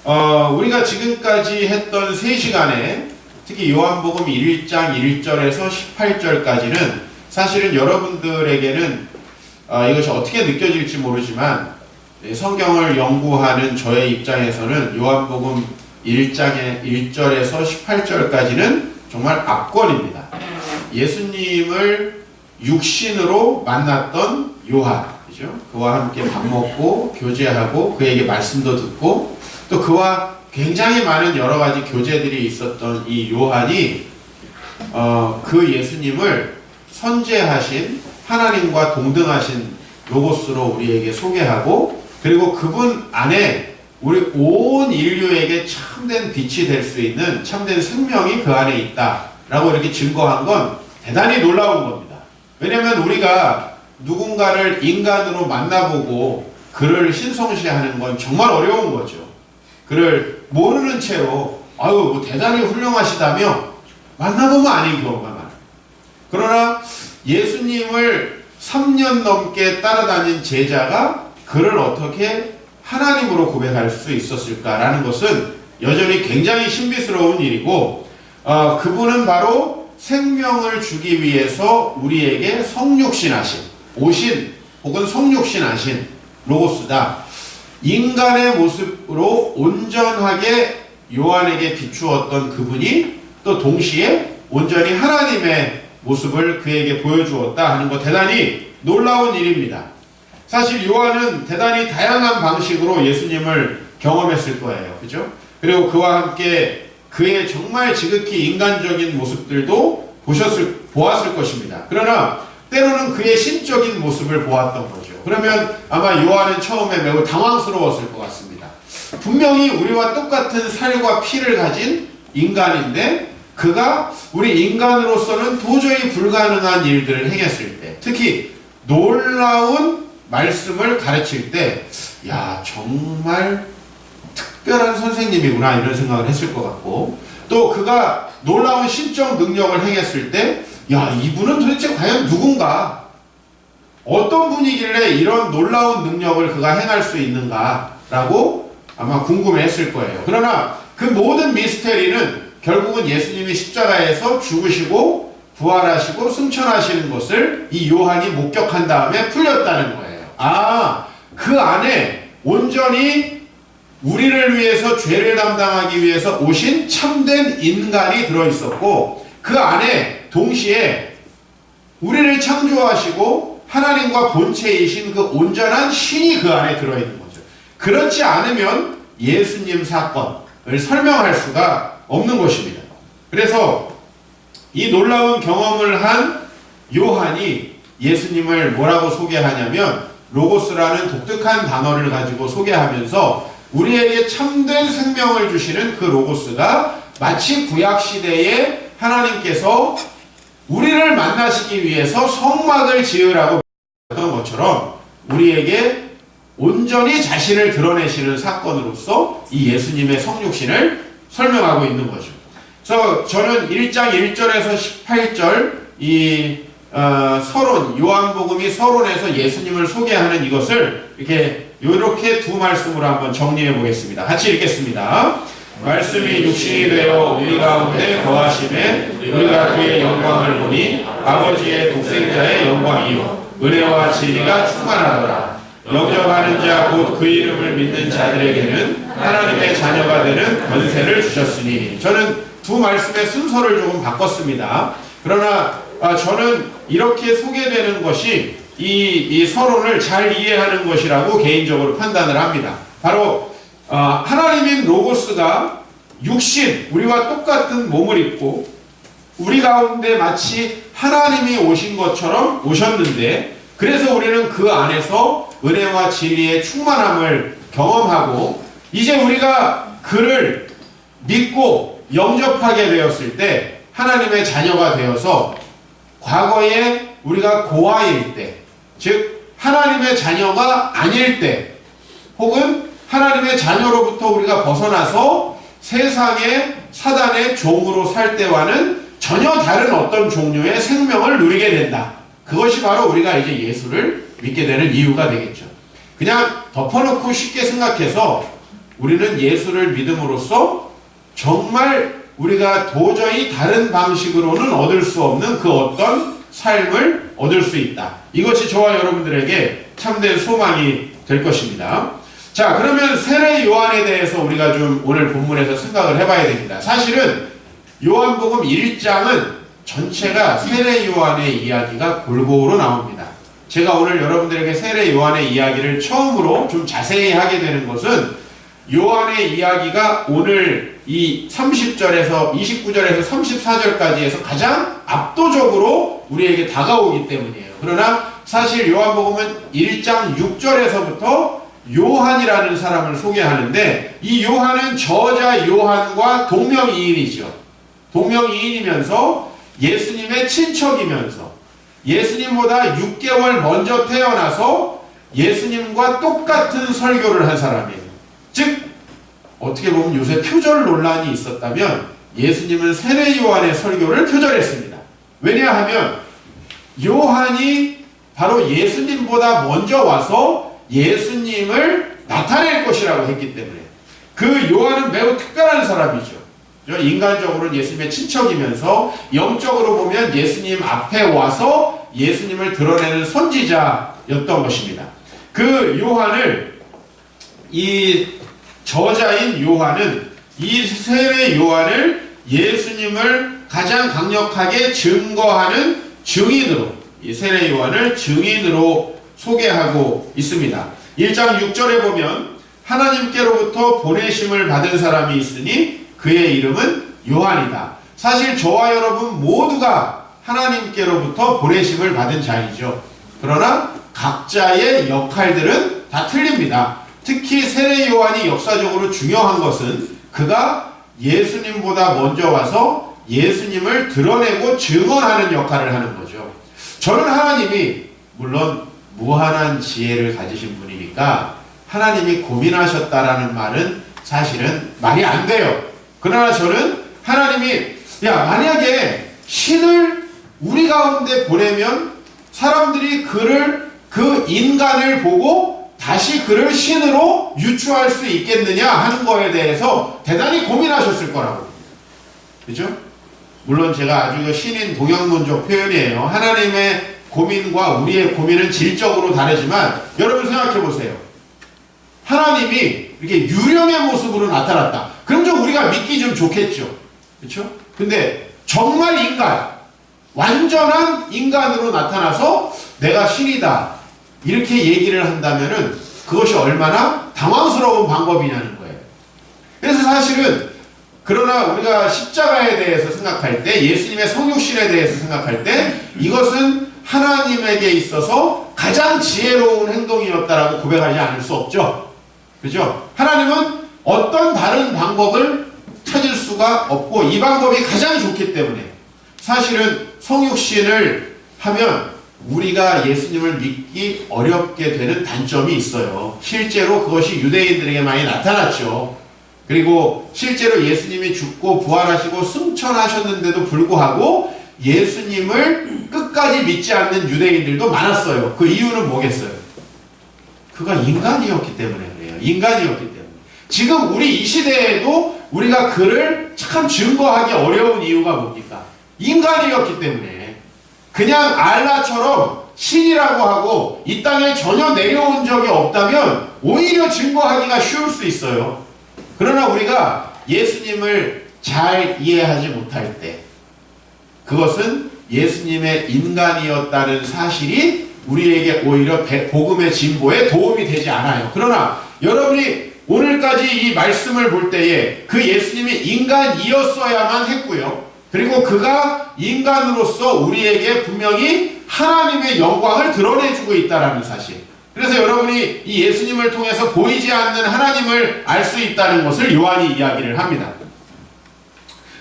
우리가 지금까지 했던 3시간에 특히 요한복음 1장 1절에서 18절까지는 사실은 여러분들에게는 이것이 어떻게 느껴질지 모르지만 성경을 연구하는 저의 입장에서는 요한복음 1장의 1절에서 18절까지는 정말 압권입니다. 예수님을 육신으로 만났던 요한, 그죠? 그와 함께 밥 먹고 교제하고 그에게 말씀도 듣고 또 그와 굉장히 많은 여러 가지 교제들이 있었던 이 요한이 그 예수님을 선재하신 하나님과 동등하신 로고스로 우리에게 소개하고 그리고 그분 안에 우리 온 인류에게 참된 빛이 될 수 있는 참된 생명이 그 안에 있다라고 이렇게 증거한 건 대단히 놀라운 겁니다. 왜냐하면 우리가 누군가를 인간으로 만나보고 그를 신성시하는 건 정말 어려운 거죠. 그를 모르는 채로 아유 뭐 대단히 훌륭하시다며 만나보면 아닌 경우가 많아요. 그러나 예수님을 3년 넘게 따라다닌 제자가 그를 어떻게 하나님으로 고백할 수 있었을까라는 것은 여전히 굉장히 신비스러운 일이고 그분은 바로 생명을 주기 위해서 우리에게 성육신하신 오신 혹은 성육신하신 로고스다. 인간의 모습으로 온전하게 요한에게 비추었던 그분이 또 동시에 온전히 하나님의 모습을 그에게 보여주었다 하는 것 대단히 놀라운 일입니다. 사실 요한은 대단히 다양한 방식으로 예수님을 경험했을 거예요. 그죠? 그리고 그와 함께 그의 정말 지극히 인간적인 모습들도 보았을 것입니다. 그러나 때로는 그의 신적인 모습을 보았던 거죠. 그러면 아마 요한은 처음에 매우 당황스러웠을 것 같습니다. 분명히 우리와 똑같은 살과 피를 가진 인간인데 그가 우리 인간으로서는 도저히 불가능한 일들을 행했을 때 특히 놀라운 말씀을 가르칠 때 야 정말 특별한 선생님이구나 이런 생각을 했을 것 같고 또 그가 놀라운 신적 능력을 행했을 때 야 이분은 도대체 과연 누군가 어떤 분이길래 이런 놀라운 능력을 그가 행할 수 있는가 라고 아마 궁금해했을 거예요. 그러나 그 모든 미스테리는 결국은 예수님이 십자가에서 죽으시고 부활하시고 승천하시는 것을 이 요한이 목격한 다음에 풀렸다는 거예요. 그 안에 온전히 우리를 위해서 죄를 담당하기 위해서 오신 참된 인간이 들어있었고 그 안에 동시에 우리를 창조하시고 하나님과 본체이신 그 온전한 신이 그 안에 들어있는 거죠. 그렇지 않으면 예수님 사건을 설명할 수가 없는 것입니다. 그래서 이 놀라운 경험을 한 요한이 예수님을 뭐라고 소개하냐면 로고스라는 독특한 단어를 가지고 소개하면서 우리에게 참된 생명을 주시는 그 로고스가 마치 구약시대에 하나님께서 우리를 만나시기 위해서 성막을 지으라고 했던 것처럼 우리에게 온전히 자신을 드러내시는 사건으로서 이 예수님의 성육신을 설명하고 있는 거죠. 그래서 저는 1장 1절에서 18절 이 서론, 요한복음이 서론에서 예수님을 소개하는 이것을 이렇게 두 말씀으로 한번 정리해 보겠습니다. 같이 읽겠습니다. 말씀이 육신이 되어 우리 가운데 거하심에 우리가 그의 영광을 보니 아버지의 독생자의 영광이요 은혜와 진리가 충만하더라. 영접하는 자 곧 그 이름을 믿는 자들에게는 하나님의 자녀가 되는 권세를 주셨으니 저는 두 말씀의 순서를 조금 바꿨습니다. 그러나 저는 이렇게 소개되는 것이 이 서론을 잘 이해하는 것이라고 개인적으로 판단을 합니다. 바로 하나님인 로고스가 육신, 우리와 똑같은 몸을 입고 우리 가운데 마치 하나님이 오신 것처럼 오셨는데 그래서 우리는 그 안에서 은혜와 진리의 충만함을 경험하고 이제 우리가 그를 믿고 영접하게 되었을 때 하나님의 자녀가 되어서 과거에 우리가 고아일 때, 즉 하나님의 자녀가 아닐 때 혹은 하나님의 자녀로부터 우리가 벗어나서 세상의 사단의 종으로 살 때와는 전혀 다른 어떤 종류의 생명을 누리게 된다. 그것이 바로 우리가 이제 예수를 믿게 되는 이유가 되겠죠. 그냥 덮어놓고 쉽게 생각해서 우리는 예수를 믿음으로써 정말 우리가 도저히 다른 방식으로는 얻을 수 없는 그 어떤 삶을 얻을 수 있다. 이것이 저와 여러분들에게 참된 소망이 될 것입니다. 자, 그러면 세례 요한에 대해서 우리가 좀 오늘 본문에서 생각을 해봐야 됩니다. 사실은 요한복음 1장은 전체가 세례 요한의 이야기가 골고루 나옵니다. 제가 오늘 여러분들에게 세례 요한의 이야기를 처음으로 좀 자세히 하게 되는 것은 요한의 이야기가 오늘 이 30절에서 29절에서 34절까지에서 가장 압도적으로 우리에게 다가오기 때문이에요. 그러나 사실 요한복음은 1장 6절에서부터 요한이라는 사람을 소개하는데 이 요한은 저자 요한과 동명이인이죠. 동명이인이면서 예수님의 친척이면서 예수님보다 6개월 먼저 태어나서 예수님과 똑같은 설교를 한 사람이에요. 즉 어떻게 보면 요새 표절 논란이 있었다면 예수님은 세례 요한의 설교를 표절했습니다. 왜냐하면 요한이 바로 예수님보다 먼저 와서 예수님을 나타낼 것이라고 했기 때문에 그 요한은 매우 특별한 사람이죠. 인간적으로는 예수님의 친척이면서 영적으로 보면 예수님 앞에 와서 예수님을 드러내는 선지자였던 것입니다. 그 요한을 이 저자인 요한은 이 세례 요한을 예수님을 가장 강력하게 증거하는 증인으로 이 세례 요한을 증인으로 소개하고 있습니다. 1장 6절에 보면 하나님께로부터 보내심을 받은 사람이 있으니 그의 이름은 요한이다. 사실 저와 여러분 모두가 하나님께로부터 보내심을 받은 자이죠. 그러나 각자의 역할들은 다 틀립니다. 특히 세례 요한이 역사적으로 중요한 것은 그가 예수님보다 먼저 와서 예수님을 드러내고 증언하는 역할을 하는 거죠. 저는 하나님이 물론 무한한 지혜를 가지신 분이니까 하나님이 고민하셨다라는 말은 사실은 말이 안 돼요. 그러나 저는 하나님이 만약에 신을 우리 가운데 보내면 사람들이 그 인간을 보고 다시 그를 신으로 유추할 수 있겠느냐 하는 거에 대해서 대단히 고민하셨을 거라고. 그죠? 물론 제가 아주 신인 동양론적 표현이에요. 하나님의 고민과 우리의 고민은 질적으로 다르지만 여러분 생각해 보세요. 하나님이 이렇게 유령의 모습으로 나타났다. 그럼 좀 우리가 믿기 좀 좋겠죠. 그렇죠? 근데 정말 인간, 완전한 인간으로 나타나서 내가 신이다. 이렇게 얘기를 한다면은 그것이 얼마나 당황스러운 방법이냐는 거예요. 그래서 사실은 그러나 우리가 십자가에 대해서 생각할 때 예수님의 성육신에 대해서 생각할 때 이것은 하나님에게 있어서 가장 지혜로운 행동이었다라고 고백하지 않을 수 없죠. 그죠? 하나님은 어떤 다른 방법을 찾을 수가 없고 이 방법이 가장 좋기 때문에 사실은 성육신을 하면 우리가 예수님을 믿기 어렵게 되는 단점이 있어요. 실제로 그것이 유대인들에게 많이 나타났죠. 그리고 실제로 예수님이 죽고 부활하시고 승천하셨는데도 불구하고 예수님을 끝까지 믿지 않는 유대인들도 많았어요. 그 이유는 뭐겠어요? 그가 인간이었기 때문에 그래요. 인간이었기 때문에. 지금 우리 이 시대에도 우리가 그를 참 증거하기 어려운 이유가 뭡니까? 인간이었기 때문에. 그냥 알라처럼 신이라고 하고 이 땅에 전혀 내려온 적이 없다면 오히려 증거하기가 쉬울 수 있어요. 그러나 우리가 예수님을 잘 이해하지 못할 때 그것은 예수님의 인간이었다는 사실이 우리에게 오히려 복음의 진보에 도움이 되지 않아요. 그러나 여러분이 오늘까지 이 말씀을 볼 때에 그 예수님이 인간이었어야만 했고요. 그리고 그가 인간으로서 우리에게 분명히 하나님의 영광을 드러내주고 있다는 사실. 그래서 여러분이 이 예수님을 통해서 보이지 않는 하나님을 알 수 있다는 것을 요한이 이야기를 합니다.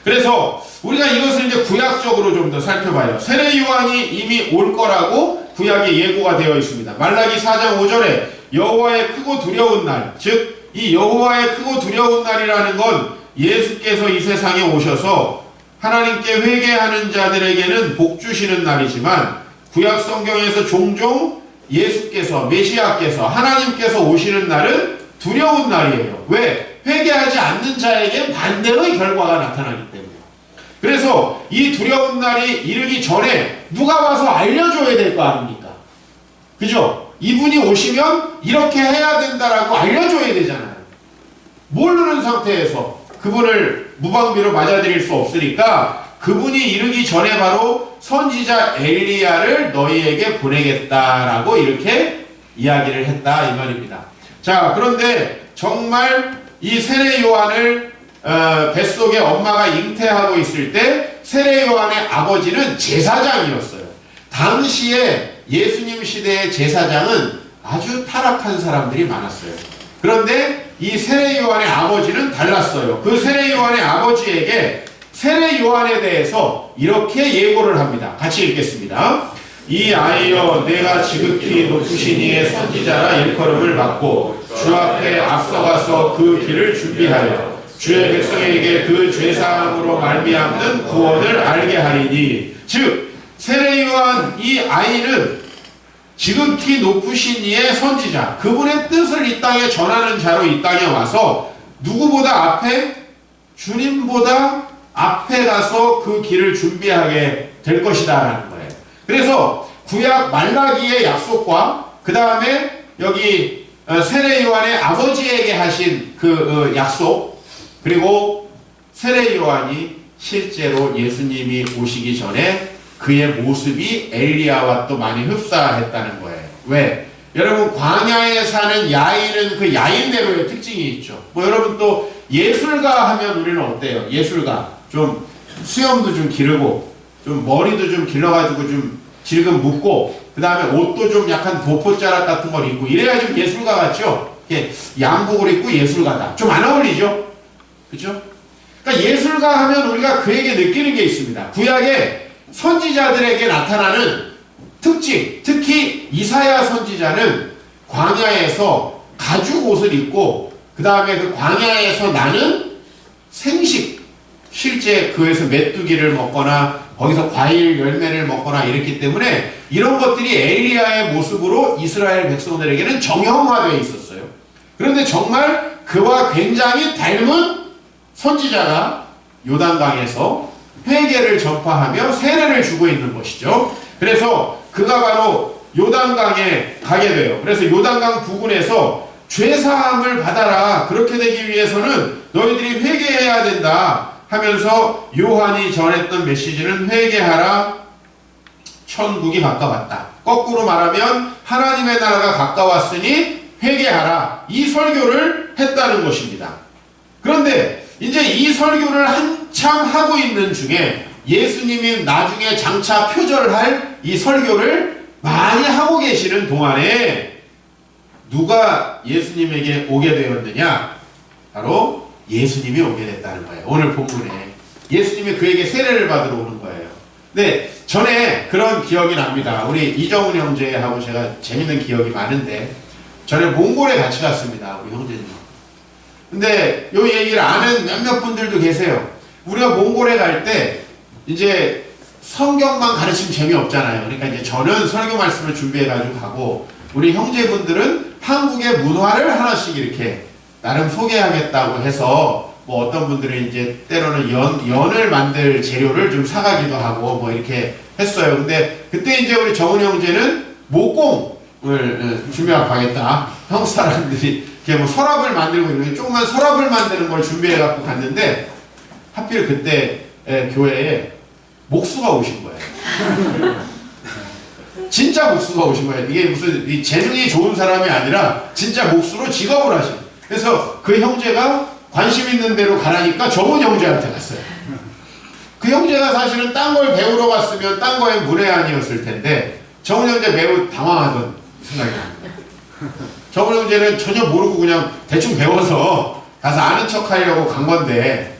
그래서 우리가 이것을 이제 구약적으로 좀 더 살펴봐요. 세례 요한이 이미 올 거라고 구약에 예고가 되어 있습니다. 말라기 4장 5절에 여호와의 크고 두려운 날, 즉 이 여호와의 크고 두려운 날이라는 건 예수께서 이 세상에 오셔서 하나님께 회개하는 자들에게는 복 주시는 날이지만 구약 성경에서 종종 예수께서 메시아께서 하나님께서 오시는 날은 두려운 날이에요. 왜? 회개하지 않는 자에게 반대의 결과가 나타나기 때문에. 그래서 이 두려운 날이 이르기 전에 누가 와서 알려줘야 될 거 아닙니까? 그죠? 이분이 오시면 이렇게 해야 된다라고 알려줘야 되잖아요. 모르는 상태에서 그분을 무방비로 맞아들일 수 없으니까 그분이 이르기 전에 바로 선지자 엘리야를 너희에게 보내겠다라고 이렇게 이야기를 했다 이 말입니다. 자, 그런데 정말 이 세례 요한을 뱃속에 엄마가 잉태하고 있을 때 세례 요한의 아버지는 제사장이었어요. 당시에 예수님 시대의 제사장은 아주 타락한 사람들이 많았어요. 그런데 이 세례 요한의 아버지는 달랐어요. 그 세례 요한의 아버지에게 세례 요한에 대해서 이렇게 예고를 합니다. 같이 읽겠습니다. 이 아이여, 내가 지극히 높으신 이의 선지자라 일컬음을 받고 주 앞에 앞서가서 그 길을 준비하여 주의 백성에게 그 죄사함으로 말미암는 구원을 알게 하리니. 즉 세례 요한 이 아이는 지극히 높으신 이의 선지자, 그분의 뜻을 이 땅에 전하는 자로 이 땅에 와서 누구보다 앞에, 주님보다 앞에 가서 그 길을 준비하게 될 것이다 라는 거예요. 그래서 구약 말라기의 약속과 그 다음에 여기 세례 요한의 아버지에게 하신 그 약속, 그리고 세례 요한이 실제로 예수님이 오시기 전에 그의 모습이 엘리야와 또 많이 흡사했다는 거예요. 왜? 여러분, 광야에 사는 야인은 그 야인대로의 특징이 있죠. 뭐 여러분 또 예술가 하면 우리는 어때요? 예술가 좀 수염도 좀 기르고 좀 머리도 좀 길러가지고 좀 질금 묶고 그 다음에 옷도 좀 약간 도포자락 같은 걸 입고 이래야 좀 예술가 같죠? 이렇게 양복을 입고 예술가다. 좀 안 어울리죠? 그죠? 그러니까 예술가 하면 우리가 그에게 느끼는 게 있습니다. 구약에 선지자들에게 나타나는 특징, 특히 이사야 선지자는 광야에서 가죽 옷을 입고 그 다음에 그 광야에서 나는 생식, 실제 그에서 메뚜기를 먹거나 거기서 과일 열매를 먹거나 이랬기 때문에 이런 것들이 엘리야의 모습으로 이스라엘 백성들에게는 정형화되어 있었어요. 그런데 정말 그와 굉장히 닮은 선지자가 요단강에서 회개를 전파하며 세례를 주고 있는 것이죠. 그래서 그가 바로 요단강에 가게 돼요. 그래서 요단강 부근에서 죄사함을 받아라. 그렇게 되기 위해서는 너희들이 회개해야 된다 하면서 요한이 전했던 메시지는 회개하라, 천국이 가까웠다. 거꾸로 말하면 하나님의 나라가 가까웠으니 회개하라. 이 설교를 했다는 것입니다. 그런데 이제 이 설교를 한참 하고 있는 중에 예수님이 나중에 장차 표절할 이 설교를 많이 하고 계시는 동안에 누가 예수님에게 오게 되었느냐? 바로 예수님이 오게 됐다는 거예요. 오늘 본문에 예수님이 그에게 세례를 받으러 오는 거예요. 네, 전에 그런 기억이 납니다. 우리 이정훈 형제하고 제가 재밌는 기억이 많은데 전에 몽골에 같이 갔습니다. 우리 형제님. 근데 이 얘기를 아는 몇몇 분들도 계세요. 우리가 몽골에 갈 때 이제 성경만 가르치면 재미없잖아요. 그러니까 이제 저는 설교 말씀을 준비해가지고 가고 우리 형제분들은 한국의 문화를 하나씩 이렇게 나름 소개하겠다고 해서 뭐 어떤 분들은 이제 때로는 연을 만들 재료를 좀 사가기도 하고 뭐 이렇게 했어요. 근데 그때 이제 우리 정은 형제는 목공을 준비하고 가겠다. 한국 사람들이 이렇게 뭐 서랍을 만들고 있는 조그만 서랍을 만드는 걸 준비해 갖고 갔는데 하필 그때 교회에 목수가 오신 거예요. 진짜 목수가 오신 거예요. 이게 무슨 재능이 좋은 사람이 아니라 진짜 목수로 직업을 하신. 그래서 그 형제가 관심 있는 대로 가라니까 정은 형제한테 갔어요. 그 형제가 사실은 딴 걸 배우러 갔으면 딴 거에 문외한이었을 텐데 정은 형제 매우 당황하던 생각이 납니다. 정은 형제는 전혀 모르고 그냥 대충 배워서 가서 아는 척 하려고 간 건데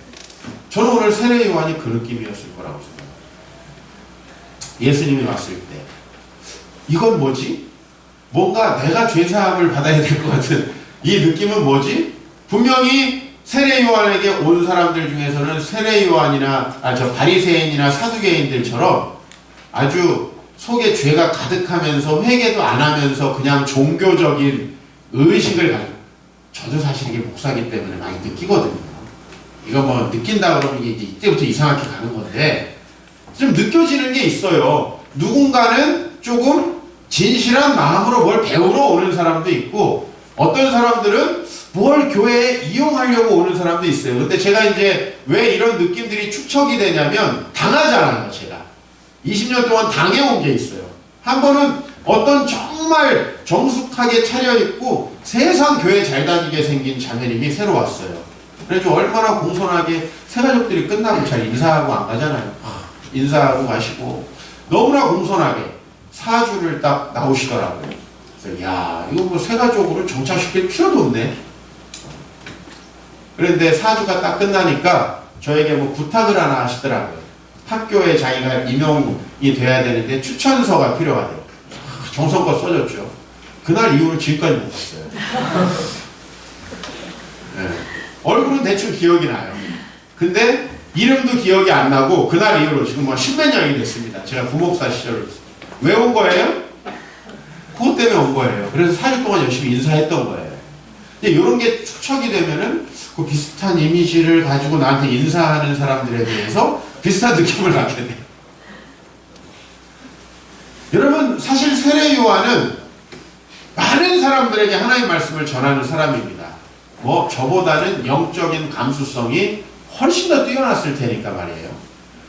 저는 오늘 세례 요한이 그 느낌이었을 거라고 생각합니다. 예수님이 왔을 때 이건 뭐지? 뭔가 내가 죄사함을 받아야 될 것 같은 이 느낌은 뭐지? 분명히 세례 요한에게 온 사람들 중에서는 세례 요한이나 바리새인이나 사두개인들처럼 아주 속에 죄가 가득하면서 회개도 안 하면서 그냥 종교적인 의식을 가지고 저도 사실 이게 목사기 때문에 많이 느끼거든요. 이거 뭐 느낀다 그러면 이게 이때부터 이상하게 가는 건데 좀 느껴지는 게 있어요. 누군가는 조금 진실한 마음으로 뭘 배우러 오는 사람도 있고 어떤 사람들은 뭘 교회에 이용하려고 오는 사람도 있어요. 근데 제가 이제 왜 이런 느낌들이 축적이 되냐면 당하잖아요. 제가 20년 동안 당해온 게 있어요. 한 번은 어떤 정말 정숙하게 차려입고 세상 교회 잘 다니게 생긴 자매님이 새로 왔어요. 그래서 얼마나 공손하게 새가족들이 끝나고 잘 인사하고 안 가잖아요. 인사하고 가시고 너무나 공손하게 사주를 딱 나오시더라고요. 그래서 야 이거 뭐 새가족으로 정착시킬 필요도 없네. 그런데 사주가 딱 끝나니까 저에게 뭐 부탁을 하나 하시더라고요. 학교에 자기가 임용이 돼야 되는데 추천서가 필요하대요. 정성껏 써줬죠. 그날 이후로 지금까지 못 봤어요. 네. 얼굴은 대충 기억이 나요. 근데 이름도 기억이 안 나고 그날 이후로 지금 뭐 십몇 년이 됐습니다. 제가 부목사 시절로. 왜 온 거예요? 그것 때문에 온 거예요. 그래서 4년 동안 열심히 인사했던 거예요. 근데 이런 게 축적이 되면은 그 비슷한 이미지를 가지고 나한테 인사하는 사람들에 대해서 비슷한 느낌을 갖게 돼요. 여러분 사실 세례 요한은 많은 사람들에게 하나님의 말씀을 전하는 사람입니다. 뭐 저보다는 영적인 감수성이 훨씬 더 뛰어났을 테니까 말이에요.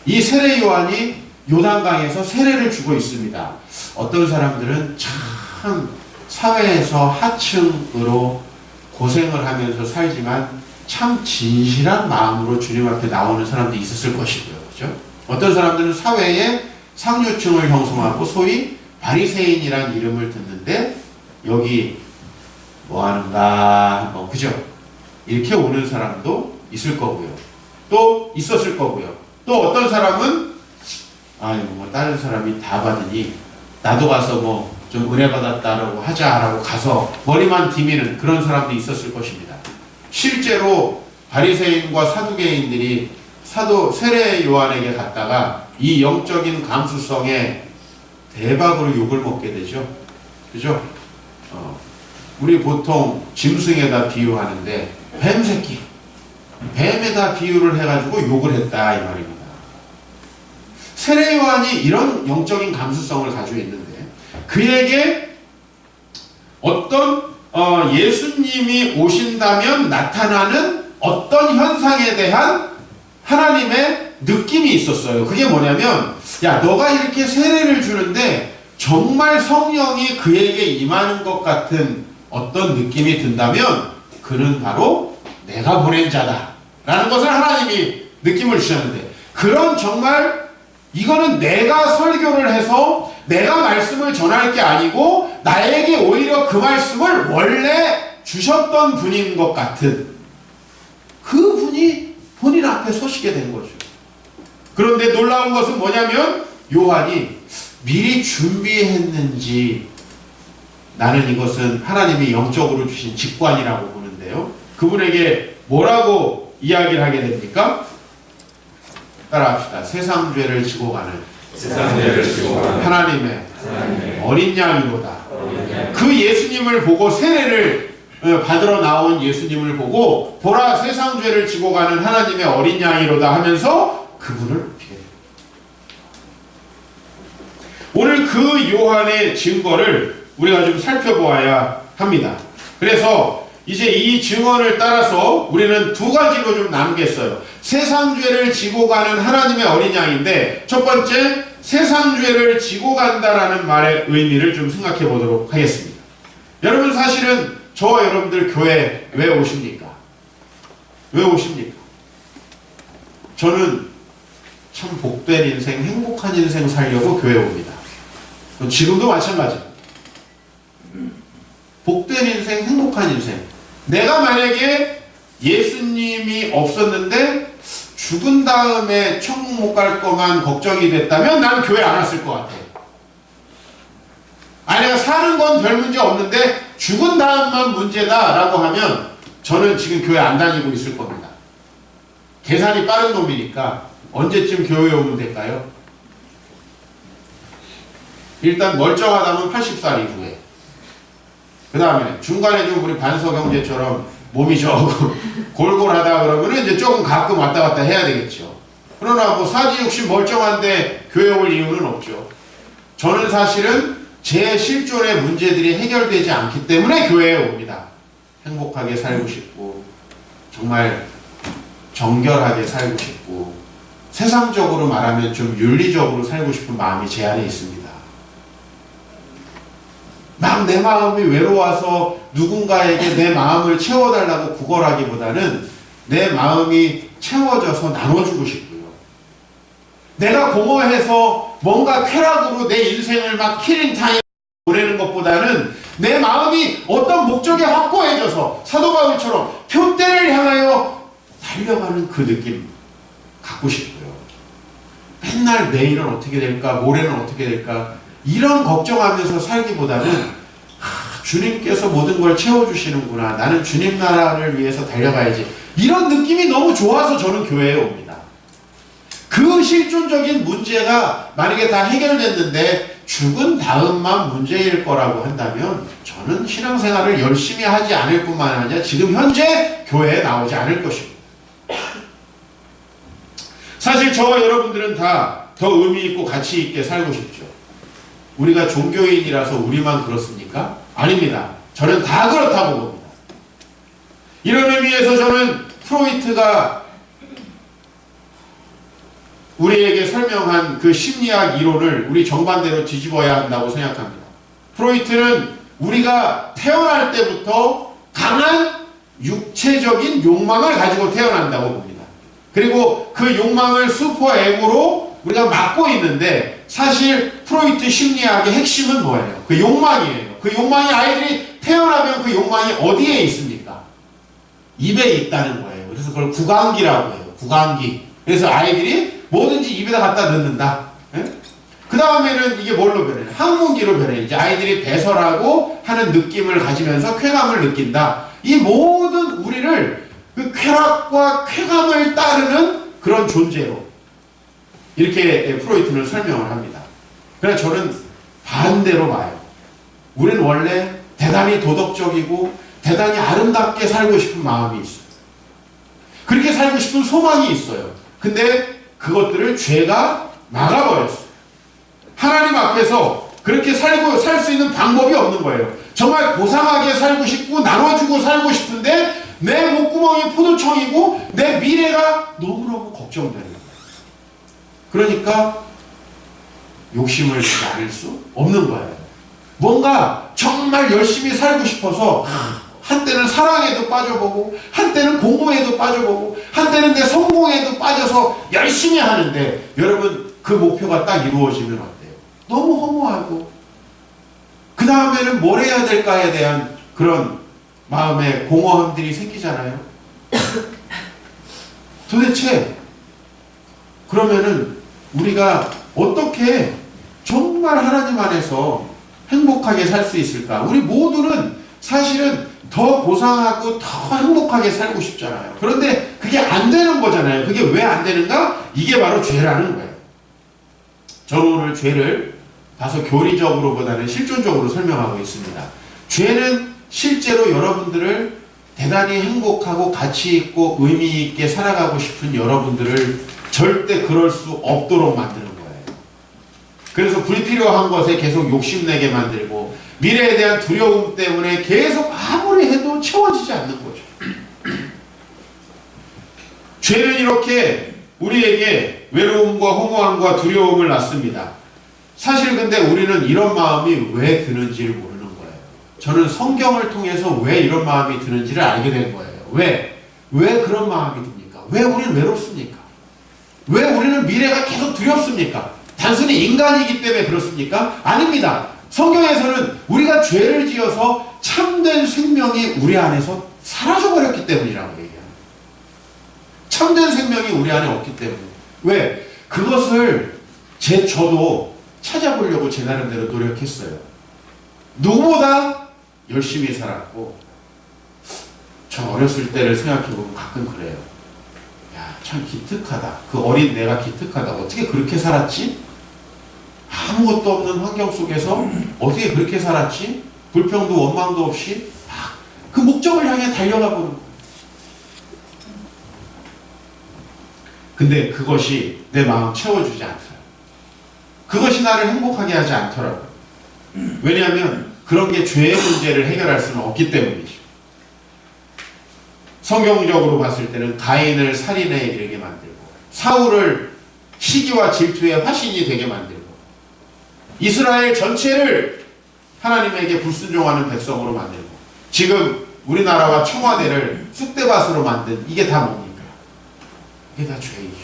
이 세례 요한이 요단강에서 세례를 주고 있습니다. 어떤 사람들은 참 사회에서 하층으로 고생을 하면서 살지만 참 진실한 마음으로 주님 앞에 나오는 사람도 있었을 것이고요. 그죠? 어떤 사람들은 사회에 상류층을 형성하고 소위 바리새인이라는 이름을 듣는데 여기 뭐 하는가 한번 그죠? 이렇게 오는 사람도 있을 거고요. 또 있었을 거고요. 또 어떤 사람은 아이고 뭐 다른 사람이 다 받으니 나도 가서 뭐 좀 은혜 받았다라고 하자라고 가서 머리만 디미는 그런 사람도 있었을 것입니다. 실제로 바리새인과 사두개인들이 사도 세례 요한에게 갔다가 이 영적인 감수성에 대박으로 욕을 먹게 되죠. 그죠? 우리 보통 짐승에다 비유하는데 뱀새끼, 뱀에다 비유를 해가지고 욕을 했다 이 말입니다. 세례 요한이 이런 영적인 감수성을 가지고 있는데 그에게 어떤 예수님이 오신다면 나타나는 어떤 현상에 대한 하나님의 느낌이 있었어요. 그게 뭐냐면 야 너가 이렇게 세례를 주는데 정말 성령이 그에게 임하는 것 같은 어떤 느낌이 든다면 그는 바로 내가 보낸 자다 라는 것을 하나님이 느낌을 주셨는데 그런 정말 이거는 내가 설교를 해서 내가 말씀을 전할 게 아니고 나에게 오히려 그 말씀을 원래 주셨던 분인 것 같은 그 분이 본인 앞에 서시게 된 거죠. 그런데 놀라운 것은 뭐냐면 요한이 미리 준비했는지 나는 이것은 하나님이 영적으로 주신 직관이라고 보는데요. 그분에게 뭐라고 이야기를 하게 됩니까? 따라합시다. 세상 죄를 지고 가는 하나님의 어린 양이로다. 그 예수님을 보고 세례를 받으러 나온 예수님을 보고 보라 세상 죄를 지고 가는 하나님의 어린 양이로다 하면서 그분을 높이게 됩니다. 오늘 그 요한의 증거를 우리가 좀 살펴보아야 합니다. 그래서 이제 이 증언을 따라서 우리는 두 가지로 좀 나누겠어요. 세상 죄를 지고 가는 하나님의 어린 양인데 첫 번째 세상 죄를 지고 간다라는 말의 의미를 좀 생각해 보도록 하겠습니다. 여러분 사실은 저와 여러분들 교회 왜 오십니까? 왜 오십니까? 저는 참 복된 인생, 행복한 인생 살려고 교회에 옵니다. 지금도 마찬가지입니다. 복된 인생, 행복한 인생. 내가 만약에 예수님이 없었는데 죽은 다음에 천국 못 갈 것만 걱정이 됐다면 난 교회 안 왔을 것 같아요. 아니 내가 사는 건 별 문제 없는데 죽은 다음만 문제다라고 하면 저는 지금 교회 안 다니고 있을 겁니다. 계산이 빠른 놈이니까 언제쯤 교회에 오면 될까요? 일단 멀쩡하다면 80살 이후에 그 다음에 중간에 좀 우리 반석 형제처럼 몸이 조금 골골하다 그러면은 이제 조금 가끔 왔다 갔다 해야 되겠죠. 그러나 뭐 사지육신 멀쩡한데 교회 올 이유는 없죠. 저는 사실은 제 실존의 문제들이 해결되지 않기 때문에 교회에 옵니다. 행복하게 살고 싶고 정말 정결하게 살고 싶고 세상적으로 말하면 좀 윤리적으로 살고 싶은 마음이 제 안에 있습니다. 막 내 마음이 외로워서 누군가에게 내 마음을 채워달라고 구걸하기보다는 내 마음이 채워져서 나눠주고 싶고요. 내가 공허해서 뭔가 쾌락으로 내 인생을 막 킬링타임 보내는 것보다는 내 마음이 어떤 목적에 확고해져서 사도 바울처럼 표대를 향하여 달려가는 그 느낌 갖고 싶고요. 맨날 내일은 어떻게 될까, 모레는 어떻게 될까 이런 걱정하면서 살기보다는 주님께서 모든 걸 채워주시는구나. 나는 주님 나라를 위해서 달려가야지. 이런 느낌이 너무 좋아서 저는 교회에 옵니다. 그 실존적인 문제가 만약에 다 해결됐는데 죽은 다음만 문제일 거라고 한다면 저는 신앙생활을 열심히 하지 않을 뿐만 아니라 지금 현재 교회에 나오지 않을 것입니다. 사실 저와 여러분들은 다 더 의미 있고 가치 있게 살고 싶죠. 우리가 종교인이라서 우리만 그렇습니까? 아닙니다. 저는 다 그렇다고 봅니다. 이런 의미에서 저는 프로이트가 우리에게 설명한 그 심리학 이론을 우리 정반대로 뒤집어야 한다고 생각합니다. 프로이트는 우리가 태어날 때부터 강한 육체적인 욕망을 가지고 태어난다고 봅니다. 그리고 그 욕망을 슈퍼에고로 우리가 맡고 있는데 사실 프로이트 심리학의 핵심은 뭐예요? 그 욕망이에요. 그 욕망이 아이들이 태어나면 그 욕망이 어디에 있습니까? 입에 있다는 거예요. 그래서 그걸 구강기라고 해요. 구강기. 그래서 아이들이 뭐든지 입에다 갖다 넣는다. 그 다음에는 이게 뭘로 변해요? 항문기로 변해요. 이제 아이들이 배설하고 하는 느낌을 가지면서 쾌감을 느낀다. 이 모든 우리를 그 쾌락과 쾌감을 따르는 그런 존재로 이렇게 프로이트는 설명을 합니다. 그래서 저는 반대로 봐요. 우리는 원래 대단히 도덕적이고 대단히 아름답게 살고 싶은 마음이 있어요. 그렇게 살고 싶은 소망이 있어요. 근데 그것들을 죄가 막아버렸어요. 하나님 앞에서 그렇게 살 수 있는 방법이 없는 거예요. 정말 고상하게 살고 싶고 나눠주고 살고 싶은데 내 목구멍이 포도청이고 내 미래가 너무너무 걱정되는 거예요. 그러니까 욕심을 내지 않을 수 없는 거예요. 뭔가 정말 열심히 살고 싶어서 한때는 사랑에도 빠져보고 한때는 공부에도 빠져보고 한때는 내 성공에도 빠져서 열심히 하는데 여러분 그 목표가 딱 이루어지면 어때요? 너무 허무하고 그 다음에는 뭘 해야 될까에 대한 그런 마음의 공허함들이 생기잖아요. 도대체 그러면은 우리가 어떻게 정말 하나님 안에서 행복하게 살 수 있을까? 우리 모두는 사실은 더 고상하고 더 행복하게 살고 싶잖아요. 그런데 그게 안 되는 거잖아요. 그게 왜 안 되는가? 이게 바로 죄라는 거예요. 저는 오늘 죄를 다소 교리적으로보다는 실존적으로 설명하고 있습니다. 죄는 실제로 여러분들을 대단히 행복하고 가치 있고 의미 있게 살아가고 싶은 여러분들을 절대 그럴 수 없도록 만드는 거예요. 그래서 불필요한 것에 계속 욕심내게 만들고 미래에 대한 두려움 때문에 계속 아무리 해도 채워지지 않는 거죠. 죄는 이렇게 우리에게 외로움과 허무함과 두려움을 낳습니다. 사실 근데 우리는 이런 마음이 왜 드는지를 모르는 거예요. 저는 성경을 통해서 왜 이런 마음이 드는지를 알게 된 거예요. 왜 그런 마음이 듭니까? 왜 우리는 외롭습니까? 왜 우리는 미래가 계속 두렵습니까? 단순히 인간이기 때문에 그렇습니까? 아닙니다. 성경에서는 우리가 죄를 지어서 참된 생명이 우리 안에서 사라져버렸기 때문이라고 얘기합니다. 참된 생명이 우리 안에 없기 때문에. 왜? 그것을 저도 찾아보려고 제 나름대로 노력했어요. 누구보다 열심히 살았고 저 어렸을 때를 생각해보면 가끔 그래요. 야, 참 기특하다. 그 어린 내가 기특하다. 어떻게 그렇게 살았지? 아무것도 없는 환경 속에서 어떻게 그렇게 살았지? 불평도 원망도 없이 막 그 목적을 향해 달려가 보는 거예요. 근데 그것이 내 마음 채워주지 않더라고요. 그것이 나를 행복하게 하지 않더라고요. 왜냐하면 그런 게 죄의 문제를 해결할 수는 없기 때문이죠. 성경적으로 봤을 때는 가인을 살인에 이르게 만들고 사울을 시기와 질투의 화신이 되게 만들고 이스라엘 전체를 하나님에게 불순종하는 백성으로 만들고 지금 우리나라와 청와대를 쑥대밭으로 만든 이게 다 뭡니까? 이게 다 죄이죠.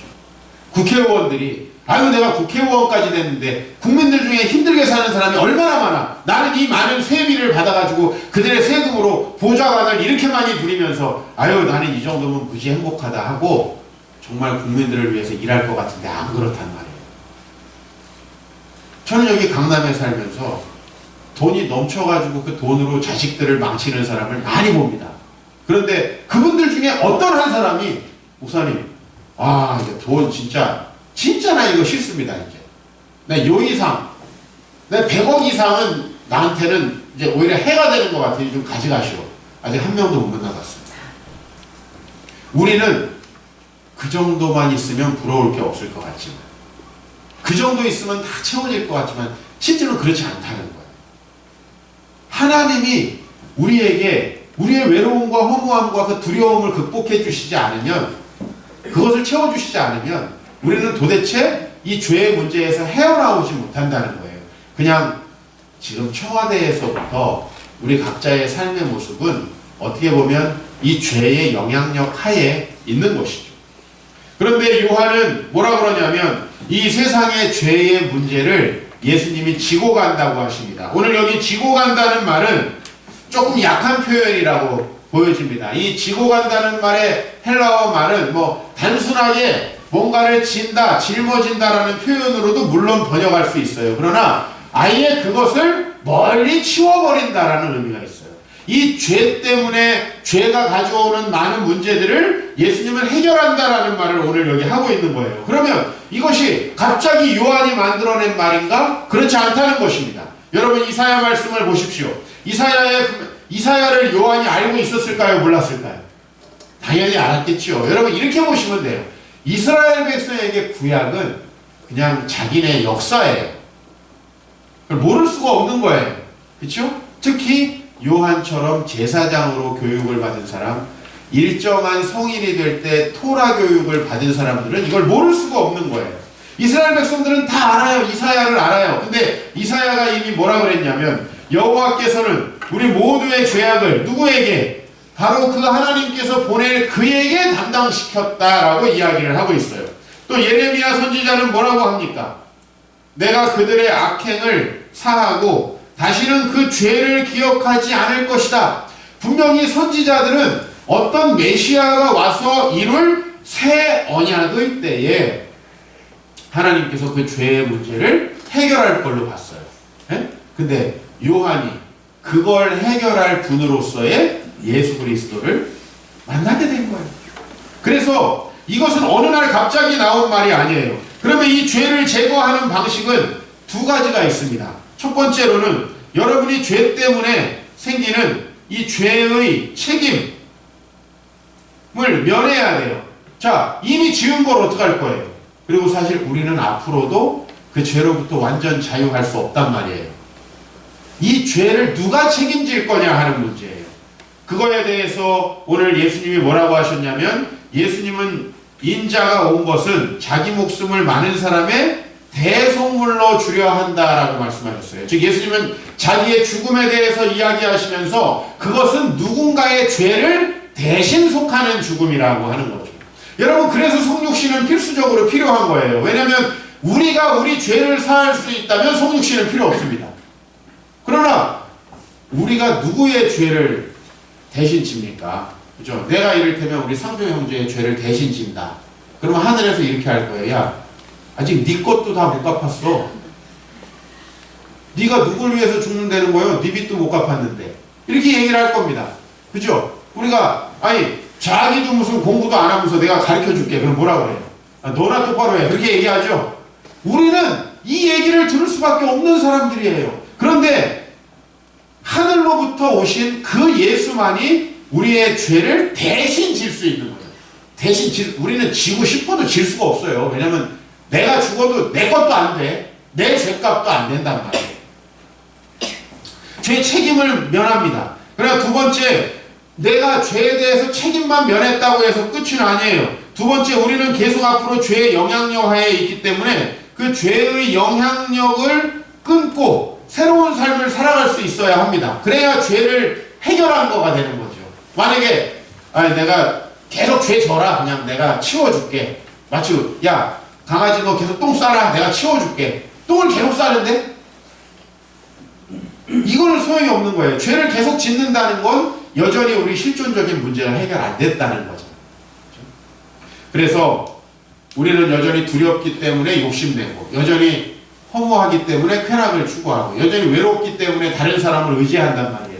국회의원들이 아유 내가 국회의원까지 됐는데 국민들 중에 힘들게 사는 사람이 얼마나 많아. 나는 이 많은 세비를 받아가지고 그들의 세금으로 보좌관을 이렇게 많이 부리면서 아유 나는 이 정도면 무지 행복하다 하고 정말 국민들을 위해서 일할 것 같은데 안 그렇단 말이에요. 저는 여기 강남에 살면서 돈이 넘쳐가지고 그 돈으로 자식들을 망치는 사람을 많이 봅니다. 그런데 그분들 중에 어떤 한 사람이 목사님 아 이제 돈 진짜 나 이거 싫습니다. 이제 나 요 이상 내 100억 이상은 나한테는 이제 오히려 해가 되는 것 같아요. 좀 가져가시오. 아직 한 명도 못 만나봤습니다. 우리는 그 정도만 있으면 부러울 게 없을 것 같지만 그 정도 있으면 다 채워질 것 같지만 실제로 그렇지 않다는 거예요. 하나님이 우리에게 우리의 외로움과 허무함과 그 두려움을 극복해 주시지 않으면 그것을 채워주시지 않으면 우리는 도대체 이 죄의 문제에서 헤어나오지 못한다는 거예요. 그냥 지금 청와대에서부터 우리 각자의 삶의 모습은 어떻게 보면 이 죄의 영향력 하에 있는 것이죠. 그런데 요한은 뭐라 그러냐면 이 세상의 죄의 문제를 예수님이 지고 간다고 하십니다. 오늘 여기 지고 간다는 말은 조금 약한 표현이라고 보여집니다. 이 지고 간다는 말의 헬라어 말은 뭐 단순하게 뭔가를 진다, 짊어진다라는 표현으로도 물론 번역할 수 있어요. 그러나 아예 그것을 멀리 치워버린다라는 의미가 있어요. 이 죄 때문에 죄가 가져오는 많은 문제들을 예수님은 해결한다라는 말을 오늘 여기 하고 있는 거예요. 그러면 이것이 갑자기 요한이 만들어낸 말인가? 그렇지 않다는 것입니다. 여러분 이사야 말씀을 보십시오. 이사야를 요한이 알고 있었을까요? 몰랐을까요? 당연히 알았겠죠. 여러분 이렇게 보시면 돼요. 이스라엘 백성에게 구약은 그냥 자기네 역사예요. 그걸 모를 수가 없는 거예요. 그렇죠? 특히 요한처럼 제사장으로 교육을 받은 사람, 일정한 성인이 될 때 토라 교육을 받은 사람들은 이걸 모를 수가 없는 거예요. 이스라엘 백성들은 다 알아요. 이사야를 알아요. 근데 이사야가 이미 뭐라 그랬냐면 여호와께서는 우리 모두의 죄악을 누구에게? 바로 그 하나님께서 보낼 그에게 담당시켰다라고 이야기를 하고 있어요. 또 예레미야 선지자는 뭐라고 합니까? 내가 그들의 악행을 사하고 다시는 그 죄를 기억하지 않을 것이다. 분명히 선지자들은 어떤 메시아가 와서 이룰 새 언약의 때에 하나님께서 그 죄의 문제를 해결할 걸로 봤어요. 예? 근데 요한이 그걸 해결할 분으로서의 예수 그리스도를 만나게 된 거예요. 그래서 이것은 어느 날 갑자기 나온 말이 아니에요. 그러면 이 죄를 제거하는 방식은 두 가지가 있습니다. 첫 번째로는 여러분이 죄 때문에 생기는 이 죄의 책임을 면해야 돼요. 자, 이미 지은 걸 어떡할 거예요? 그리고 사실 우리는 앞으로도 그 죄로부터 완전 자유할 수 없단 말이에요. 이 죄를 누가 책임질 거냐 하는 문제예요. 그거에 대해서 오늘 예수님이 뭐라고 하셨냐면 예수님은 인자가 온 것은 자기 목숨을 많은 사람의 대속물로 주려 한다라고 말씀하셨어요. 즉 예수님은 자기의 죽음에 대해서 이야기하시면서 그것은 누군가의 죄를 대신 속하는 죽음이라고 하는 거죠. 여러분 그래서 성육신은 필수적으로 필요한 거예요. 왜냐하면 우리가 우리 죄를 사할 수 있다면 성육신은 필요 없습니다. 그러나 우리가 누구의 죄를 대신 집니까? 그죠? 내가 이를테면 우리 상조 형제의 죄를 대신 진다. 그러면 하늘에서 이렇게 할 거예요. 야, 아직 네 것도 다 못 갚았어. 네가 누굴 위해서 죽는다는 거예요? 네 빚도 못 갚았는데. 이렇게 얘기를 할 겁니다. 그죠? 우리가 아니 자기도 무슨 공부도 안 하면서 내가 가르쳐 줄게. 그럼 뭐라 그래요? 아, 너나 똑바로 해. 그렇게 얘기하죠. 우리는 이 얘기를 들을 수밖에 없는 사람들이에요. 그런데 하늘로부터 오신 그 예수만이 우리의 죄를 대신 질 수 있는 거죠. 우리는 지고 싶어도 질 수가 없어요. 왜냐면 내가 죽어도 내 것도 안 돼. 내 죄값도 안 된단 말이에요. 죄 책임을 면합니다. 그러나 두 번째, 내가 죄에 대해서 책임만 면했다고 해서 끝은 아니에요. 두 번째, 우리는 계속 앞으로 죄의 영향력 하에 있기 때문에 그 죄의 영향력을 끊고 새로운 삶을 살아갈 수 있어야 합니다. 그래야 죄를 해결한 거가 되는 거죠. 만약에 내가 계속 죄 져라, 그냥 내가 치워줄게. 마치 야 강아지 너 계속 똥 싸라, 내가 치워줄게. 똥을 계속 싸는데? 이거는 소용이 없는 거예요. 죄를 계속 짓는다는 건 여전히 우리 실존적인 문제가 해결 안 됐다는 거죠. 그래서 우리는 여전히 두렵기 때문에 욕심내고, 여전히 허무하기 때문에 쾌락을 추구하고, 여전히 외롭기 때문에 다른 사람을 의지한단 말이에요.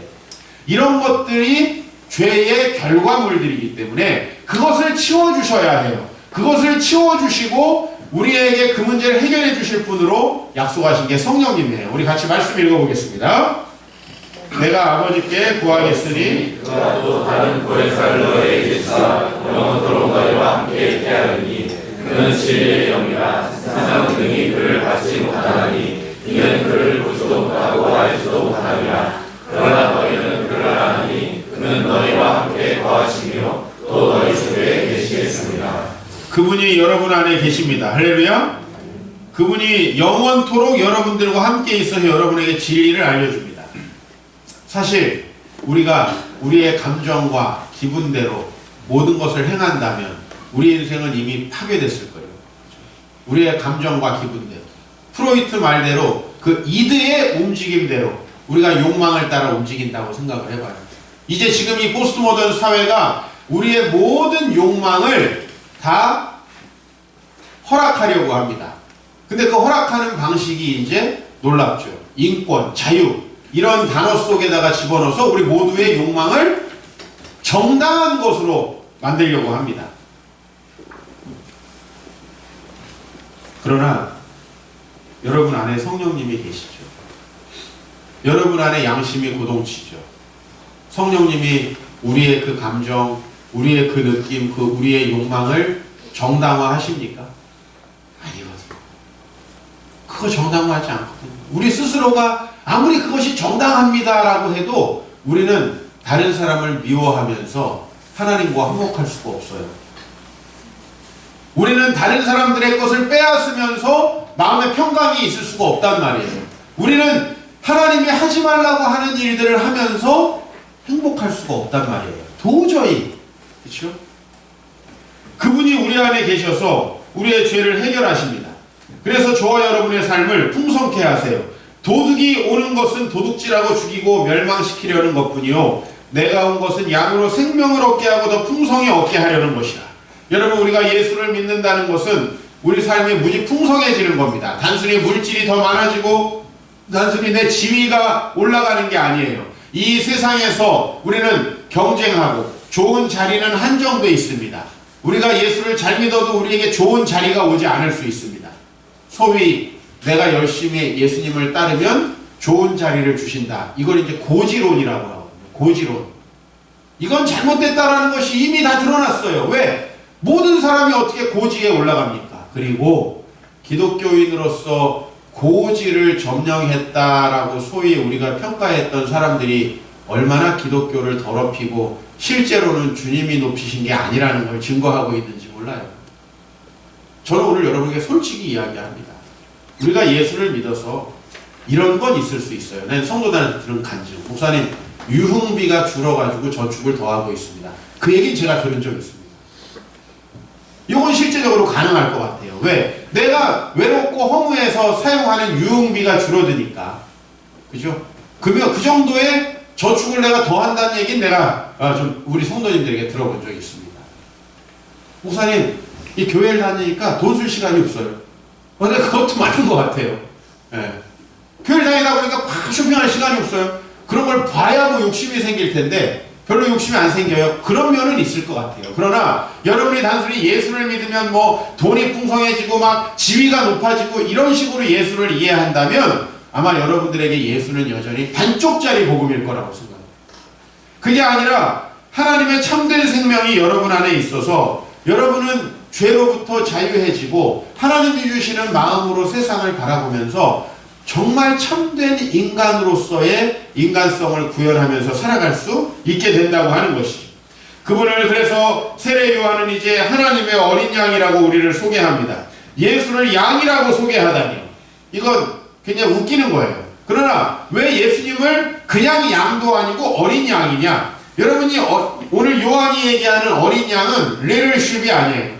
이런 것들이 죄의 결과물들이기 때문에 그것을 치워주셔야 해요. 그것을 치워주시고 우리에게 그 문제를 해결해 주실 분으로 약속하신 게 성령님이에요. 우리 같이 말씀 읽어보겠습니다. 내가 아버지께 구하겠으니 그가 또 다른 보혜사를 너에게 주사 영원토록 너희와 함께 있게 하리니 그는 진리의 영이라 세상은 능히 그를 받지 못하나니 이는 그를 보지도 못하고 알지도 못하리라. 그러나 너희는 그를 아나니 그는 너희와 함께 거하시며 또 너희 속에 계시겠습니다. 그분이 여러분 안에 계십니다. 할렐루야. 그분이 영원토록 여러분들과 함께 있어서 여러분에게 진리를 알려줍니다. 사실 우리가 우리의 감정과 기분대로 모든 것을 행한다면 우리 인생은 이미 파괴됐을 거예요. 우리의 감정과 기분대로, 프로이트 말대로 그 이드의 움직임대로 우리가 욕망을 따라 움직인다고 생각을 해봐요. 이제 지금 이 포스트 모던 사회가 우리의 모든 욕망을 다 허락하려고 합니다. 근데 그 허락하는 방식이 이제 놀랍죠. 인권, 자유 이런 단어 속에다가 집어넣어서 우리 모두의 욕망을 정당한 것으로 만들려고 합니다. 그러나 여러분 안에 성령님이 계시죠. 여러분 안에 양심이 고동치죠. 성령님이 우리의 그 감정, 우리의 그 느낌, 그 우리의 욕망을 정당화하십니까? 아니거든요. 그거 정당화하지 않거든요. 우리 스스로가 아무리 그것이 정당합니다라고 해도 우리는 다른 사람을 미워하면서 하나님과 화목할 수가 없어요. 우리는 다른 사람들의 것을 빼앗으면서 마음의 평강이 있을 수가 없단 말이에요. 우리는 하나님이 하지 말라고 하는 일들을 하면서 행복할 수가 없단 말이에요. 도저히. 그렇죠? 그분이 우리 안에 계셔서 우리의 죄를 해결하십니다. 그래서 저와 여러분의 삶을 풍성케 하세요. 도둑이 오는 것은 도둑질하고 죽이고 멸망시키려는 것뿐이요 내가 온 것은 양으로 생명을 얻게 하고 더 풍성히 얻게 하려는 것이라. 여러분, 우리가 예수를 믿는다는 것은 우리 삶이 무지 풍성해지는 겁니다. 단순히 물질이 더 많아지고 단순히 내 지위가 올라가는 게 아니에요. 이 세상에서 우리는 경쟁하고 좋은 자리는 한정돼 있습니다. 우리가 예수를 잘 믿어도 우리에게 좋은 자리가 오지 않을 수 있습니다. 소위 내가 열심히 예수님을 따르면 좋은 자리를 주신다. 이걸 이제 고지론이라고 하거든요. 고지론. 이건 잘못됐다라는 것이 이미 다 드러났어요. 왜? 모든 사람이 어떻게 고지에 올라갑니까? 그리고 기독교인으로서 고지를 점령했다라고 소위 우리가 평가했던 사람들이 얼마나 기독교를 더럽히고 실제로는 주님이 높이신 게 아니라는 걸 증거하고 있는지 몰라요. 저는 오늘 여러분에게 솔직히 이야기합니다. 우리가 예수를 믿어서 이런 건 있을 수 있어요. 난 성도들한테 들은 간증. 목사님, 유흥비가 줄어가지고 저축을 더 하고 있습니다. 그 얘기는 제가 들은 적 있습니다. 이건 실제적으로 가능할 것 같아요. 왜? 내가 외롭고 허무해서 사용하는 유흥비가 줄어드니까. 그죠? 그러면 그 정도의 저축을 내가 더 한다는 얘기는 내가 좀 우리 성도님들에게 들어본 적이 있습니다. 목사님, 이 교회를 다니니까 돈 쓸 시간이 없어요. 근데 그것도 맞는 것 같아요. 예. 교회를 다니다 보니까 막 쇼핑할 시간이 없어요. 그런 걸 봐야 뭐 욕심이 생길 텐데 별로 욕심이 안 생겨요. 그런 면은 있을 것 같아요. 그러나 여러분이 단순히 예수를 믿으면 뭐 돈이 풍성해지고 막 지위가 높아지고 이런 식으로 예수를 이해한다면 아마 여러분들에게 예수는 여전히 반쪽짜리 복음일 거라고 생각합니다. 그게 아니라 하나님의 참된 생명이 여러분 안에 있어서 여러분은 죄로부터 자유해지고 하나님이 주시는 마음으로 세상을 바라보면서 정말 참된 인간으로서의 인간성을 구현하면서 살아갈 수 있게 된다고 하는 것이죠. 그분을 그래서 세례 요한은 이제 하나님의 어린 양이라고 우리를 소개합니다. 예수를 양이라고 소개하다니요. 이건 그냥 웃기는 거예요. 그러나 왜 예수님을 그냥 양도 아니고 어린 양이냐? 여러분이 오늘 요한이 얘기하는 어린 양은 little sheep이 아니에요.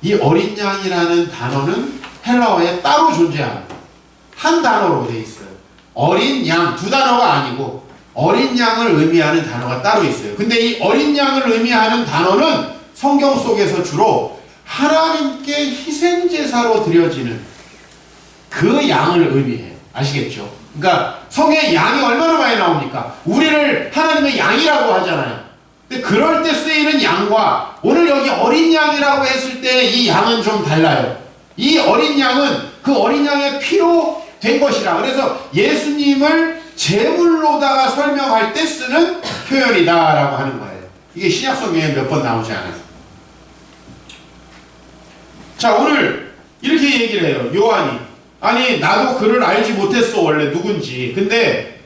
이 어린 양이라는 단어는 헬라어에 따로 존재합니다. 한 단어로 되어 있어요. 어린 양, 두 단어가 아니고 어린 양을 의미하는 단어가 따로 있어요. 근데 이 어린 양을 의미하는 단어는 성경 속에서 주로 하나님께 희생제사로 드려지는 그 양을 의미해요. 아시겠죠? 그러니까 성에 양이 얼마나 많이 나옵니까? 우리를 하나님의 양이라고 하잖아요. 근데 그럴 때 쓰이는 양과 오늘 여기 어린 양이라고 했을 때 이 양은 좀 달라요. 이 어린 양은 그 어린 양의 피로 된 것이라. 그래서 예수님을 제물로다가 설명할 때 쓰는 표현이다라고 하는 거예요. 이게 신약 성경에 몇 번 나오지 않아요. 자, 오늘 이렇게 얘기를 해요. 요한이. 아니, 나도 그를 알지 못했어, 원래 누군지. 근데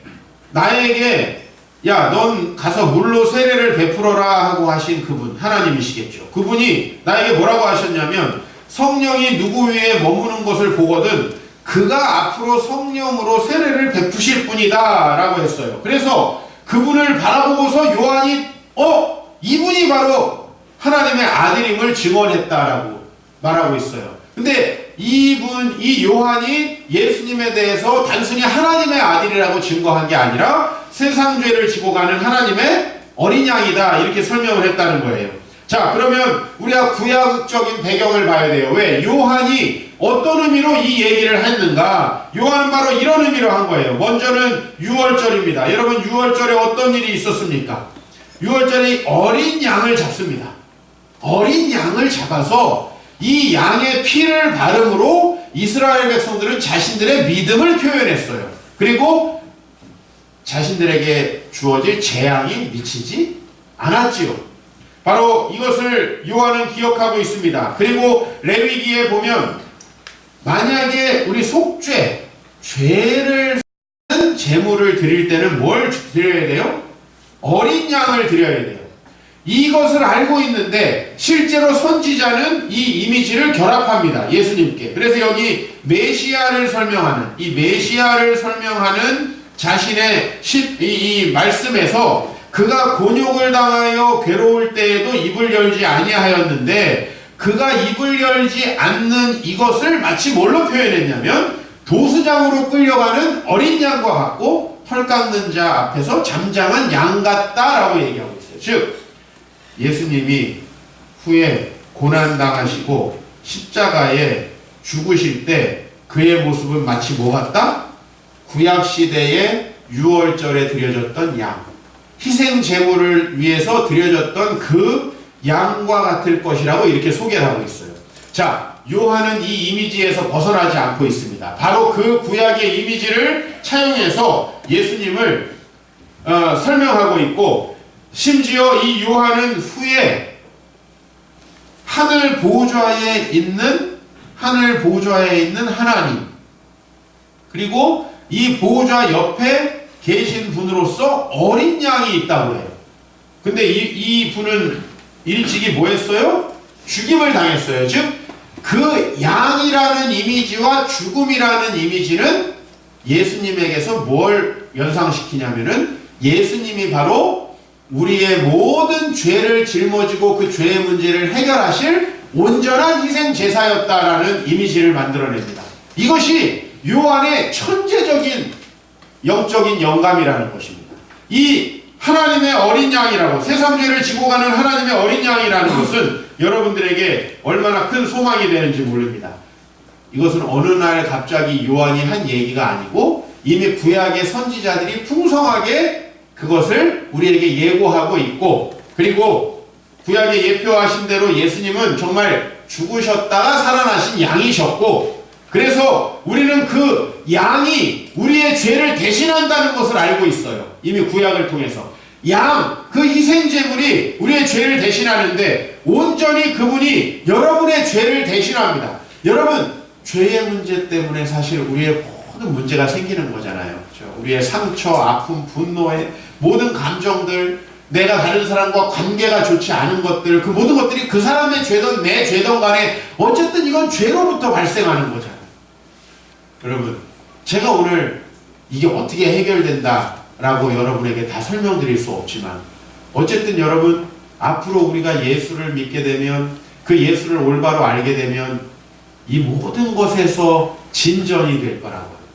나에게 야, 넌 가서 물로 세례를 베풀어라 하고 하신 그분, 하나님이시겠죠. 그분이 나에게 뭐라고 하셨냐면 성령이 누구 위에 머무는 것을 보거든 그가 앞으로 성령으로 세례를 베푸실 분이다 라고 했어요. 그래서 그분을 바라보고서 요한이 이분이 바로 하나님의 아들임을 증언했다라고 말하고 있어요. 근데 이 요한이 예수님에 대해서 단순히 하나님의 아들이라고 증거한 게 아니라 세상 죄를 지고 가는 하나님의 어린 양이다 이렇게 설명을 했다는 거예요. 자, 그러면 우리가 구약적인 배경을 봐야 돼요. 왜? 요한이 어떤 의미로 이 얘기를 했는가? 요한은 바로 이런 의미로 한 거예요. 먼저는 유월절입니다. 여러분, 유월절에 어떤 일이 있었습니까? 유월절에 어린 양을 잡습니다. 어린 양을 잡아서 이 양의 피를 바름으로 이스라엘 백성들은 자신들의 믿음을 표현했어요. 그리고 자신들에게 주어질 재앙이 미치지 않았지요. 바로 이것을 요한은 기억하고 있습니다. 그리고 레위기에 보면 만약에 우리 속죄, 죄를 사는 제물을 드릴 때는 뭘 드려야 돼요? 어린 양을 드려야 돼요. 이것을 알고 있는데 실제로 선지자는 이 이미지를 결합합니다. 예수님께. 그래서 여기 메시아를 설명하는 이 메시아를 설명하는 자신의 이 말씀에서 그가 곤욕을 당하여 괴로울 때에도 입을 열지 아니하였는데 그가 입을 열지 않는 이것을 마치 뭘로 표현했냐면 도수장으로 끌려가는 어린 양과 같고 털 깎는 자 앞에서 잠잠한 양 같다라고 얘기하고 있어요. 즉 예수님이 후에 고난당하시고 십자가에 죽으실 때 그의 모습은 마치 뭐 같다? 구약시대의 유월절에 드려졌던 양, 희생 제물을 위해서 드려졌던 그 양과 같을 것이라고 이렇게 소개를 하고 있어요. 자, 요한은 이 이미지에서 벗어나지 않고 있습니다. 바로 그 구약의 이미지를 차용해서 예수님을 설명하고 있고, 심지어 이 요한은 후에 하늘 보좌에 있는 하나님, 그리고 이 보좌 옆에 계신 분으로서 어린 양이 있다고 해요. 근데 이 분은 일찍이 뭐 했어요? 죽임을 당했어요. 즉 그 양이라는 이미지와 죽음이라는 이미지는 예수님에게서 뭘 연상시키냐면은 예수님이 바로 우리의 모든 죄를 짊어지고 그 죄의 문제를 해결하실 온전한 희생 제사였다라는 이미지를 만들어냅니다. 이것이 요한의 천재적인 영적인 영감이라는 것입니다. 이 하나님의 어린 양이라고, 세상 죄를 지고 가는 하나님의 어린 양이라는 것은 여러분들에게 얼마나 큰 소망이 되는지 모릅니다. 이것은 어느 날 갑자기 요한이 한 얘기가 아니고 이미 구약의 선지자들이 풍성하게 그것을 우리에게 예고하고 있고, 그리고 구약에 예표하신 대로 예수님은 정말 죽으셨다가 살아나신 양이셨고, 그래서 우리는 그 양이 우리의 죄를 대신한다는 것을 알고 있어요. 이미 구약을 통해서. 양, 그 희생제물이 우리의 죄를 대신하는데 온전히 그분이 여러분의 죄를 대신합니다. 여러분, 죄의 문제 때문에 사실 우리의 모든 문제가 생기는 거잖아요. 그렇죠? 우리의 상처, 아픔, 분노의 모든 감정들, 내가 다른 사람과 관계가 좋지 않은 것들, 그 모든 것들이 그 사람의 죄든 내 죄든 간에 어쨌든 이건 죄로부터 발생하는 거잖아요. 여러분, 제가 오늘 이게 어떻게 해결된다 라고 여러분에게 다 설명드릴 수 없지만 어쨌든 여러분, 앞으로 우리가 예수를 믿게 되면, 그 예수를 올바로 알게 되면 이 모든 것에서 진전이 될 거라고 하는 거예요.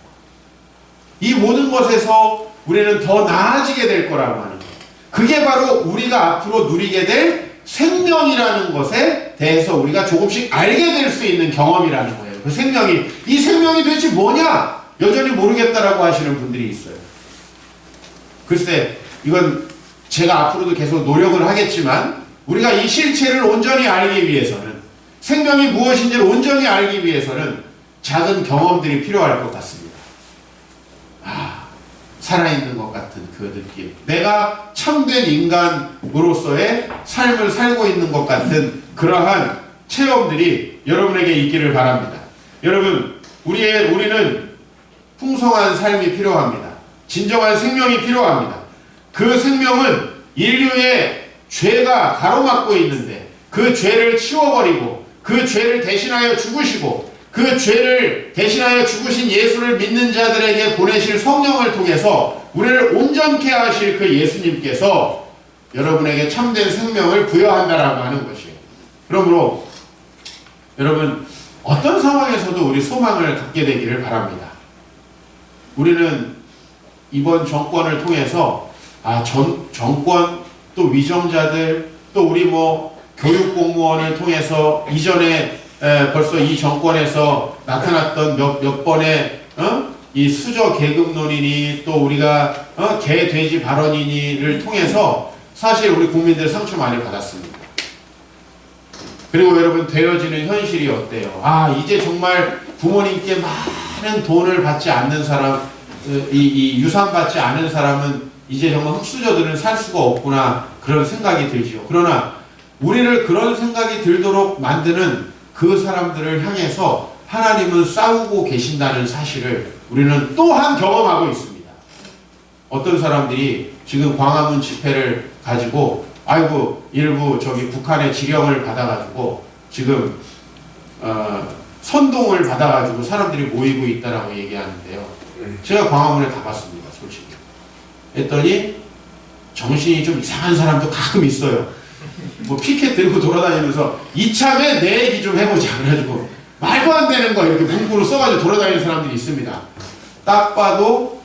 이 모든 것에서 우리는 더 나아지게 될 거라고 하는 거예요. 그게 바로 우리가 앞으로 누리게 될 생명이라는 것에 대해서 우리가 조금씩 알게 될 수 있는 경험이라는 거예요. 그 생명이, 이 생명이 도대체 뭐냐? 여전히 모르겠다라고 하시는 분들이 있어요. 글쎄, 이건 제가 앞으로도 계속 노력을 하겠지만 우리가 이 실체를 온전히 알기 위해서는, 생명이 무엇인지를 온전히 알기 위해서는 작은 경험들이 필요할 것 같습니다. 살아있는 것 같은 그 느낌, 내가 참된 인간으로서의 삶을 살고 있는 것 같은 그러한 체험들이 여러분에게 있기를 바랍니다. 여러분, 우리는 풍성한 삶이 필요합니다. 진정한 생명이 필요합니다. 그 생명은 인류의 죄가 가로막고 있는데 그 죄를 치워버리고 그 죄를 대신하여 죽으시고 그 죄를 대신하여 죽으신 예수를 믿는 자들에게 보내실 성령을 통해서 우리를 온전케 하실 그 예수님께서 여러분에게 참된 생명을 부여한다라고 하는 것이에요. 그러므로 여러분, 어떤 상황에서도 우리 소망을 갖게 되기를 바랍니다. 우리는 이번 정권을 통해서 정권, 또 위정자들, 또 우리 교육 공무원을 통해서 이전에 벌써 이 정권에서 나타났던 몇 번의 이 수저 계급론이니 또 우리가 개 돼지 발언이니를 통해서 사실 우리 국민들 상처 많이 받았습니다. 그리고 여러분, 되어지는 현실이 어때요? 이제 정말 부모님께 많은 돈을 받지 않는 사람, 이 유산 받지 않은 사람은 이제 정말 흙수저들은 살 수가 없구나, 그런 생각이 들지요. 그러나 우리를 그런 생각이 들도록 만드는 그 사람들을 향해서 하나님은 싸우고 계신다는 사실을 우리는 또한 경험하고 있습니다. 어떤 사람들이 지금 광화문 집회를 가지고 일부 북한의 지령을 받아가지고 지금 선동을 받아가지고 사람들이 모이고 있다라고 얘기하는데요. 제가 광화문에 가봤습니다, 솔직히. 했더니 정신이 좀 이상한 사람도 가끔 있어요. 피켓 들고 돌아다니면서 이참에 내 얘기 좀 해보자 그래가지고 말도 안 되는 거 이렇게 문구로 써가지고 돌아다니는 사람들이 있습니다. 딱 봐도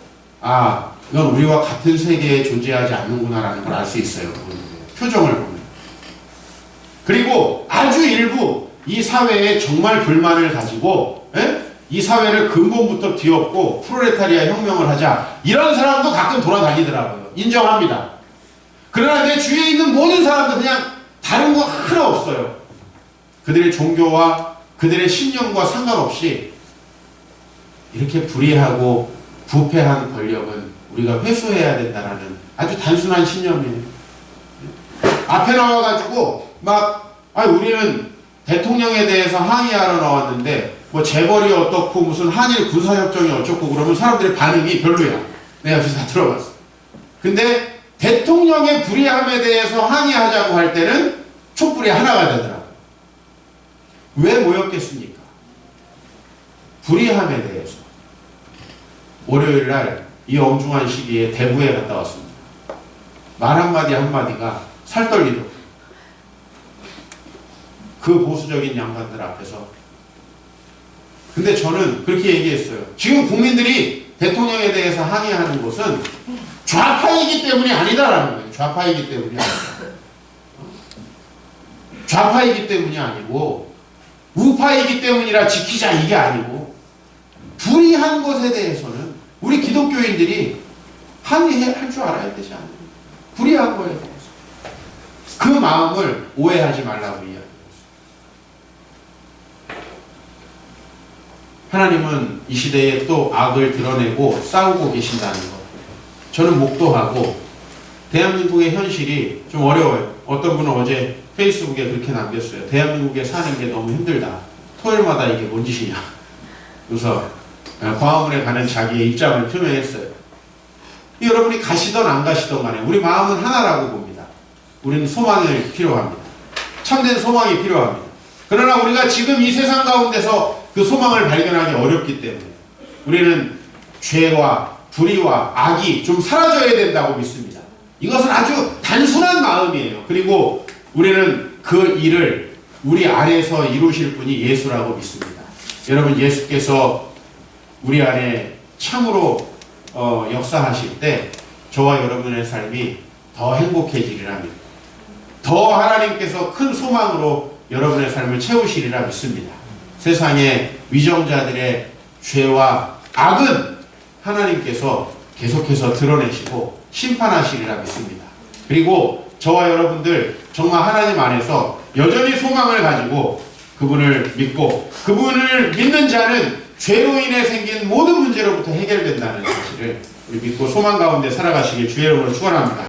이건 우리와 같은 세계에 존재하지 않는구나라는 걸 알 수 있어요. 표정을 보면. 그리고 아주 일부 이 사회에 정말 불만을 가지고 이 사회를 근본부터 뒤엎고 프롤레타리아 혁명을 하자, 이런 사람도 가끔 돌아다니더라고요. 인정합니다. 그러나 내 주위에 있는 모든 사람들 그냥 다른 거 하나 없어요. 그들의 종교와 그들의 신념과 상관없이 이렇게 불의하고 부패한 권력은 우리가 회수해야 된다라는 아주 단순한 신념이에요. 앞에 나와가지고 우리는 대통령에 대해서 항의하러 나왔는데 재벌이 어떻고 무슨 한일 군사협정이 어쩌고 그러면 사람들의 반응이 별로야. 내가 그래서 다 들어봤어. 근데 대통령의 불의함에 대해서 항의하자고 할 때는 촛불이 하나가 되더라고요. 왜 모였겠습니까? 불의함에 대해서. 월요일날 이 엄중한 시기에 대구에 갔다 왔습니다. 말 한마디가 살 떨리더라고요. 그 보수적인 양반들 앞에서. 근데 저는 그렇게 얘기했어요. 지금 국민들이 대통령에 대해서 항의하는 것은 좌파이기 때문이 아니다라는 거예요. 좌파이기 때문이 아니다. 좌파이기 때문이 아니고 우파이기 때문이라 지키자 이게 아니고 불의한 것에 대해서는 우리 기독교인들이 항의할 줄 알아야 되지 않아요. 불의한 거에 대해서. 그 마음을 오해하지 말라고 이야기했어요. 하나님은 이 시대에 또 악을 드러내고 싸우고 계신다는 것. 저는 목도하고 대한민국의 현실이 좀 어려워요. 어떤 분은 어제 페이스북에 그렇게 남겼어요. 대한민국에 사는 게 너무 힘들다. 토요일마다 이게 뭔 짓이냐. 그래서 광화문에 가는 자기의 입장을 표명했어요. 여러분이 가시던 안 가시던 간에 우리 마음은 하나라고 봅니다. 우리는 소망이 필요합니다. 참된 소망이 필요합니다. 그러나 우리가 지금 이 세상 가운데서 그 소망을 발견하기 어렵기 때문에 우리는 죄와 불의와 악이 좀 사라져야 된다고 믿습니다. 이것은 아주 단순한 마음이에요. 그리고 우리는 그 일을 우리 안에서 이루실 분이 예수라고 믿습니다. 여러분, 예수께서 우리 안에 참으로 역사하실 때 저와 여러분의 삶이 더 행복해지리라 믿습니다. 더 하나님께서 큰 소망으로 여러분의 삶을 채우시리라 믿습니다. 세상의 위정자들의 죄와 악은 하나님께서 계속해서 드러내시고 심판하시리라 믿습니다. 그리고 저와 여러분들 정말 하나님 안에서 여전히 소망을 가지고 그분을 믿고 그분을 믿는 자는 죄로 인해 생긴 모든 문제로부터 해결된다는 사실을 우리 믿고 소망 가운데 살아가시길 주의 이름으로 축원합니다.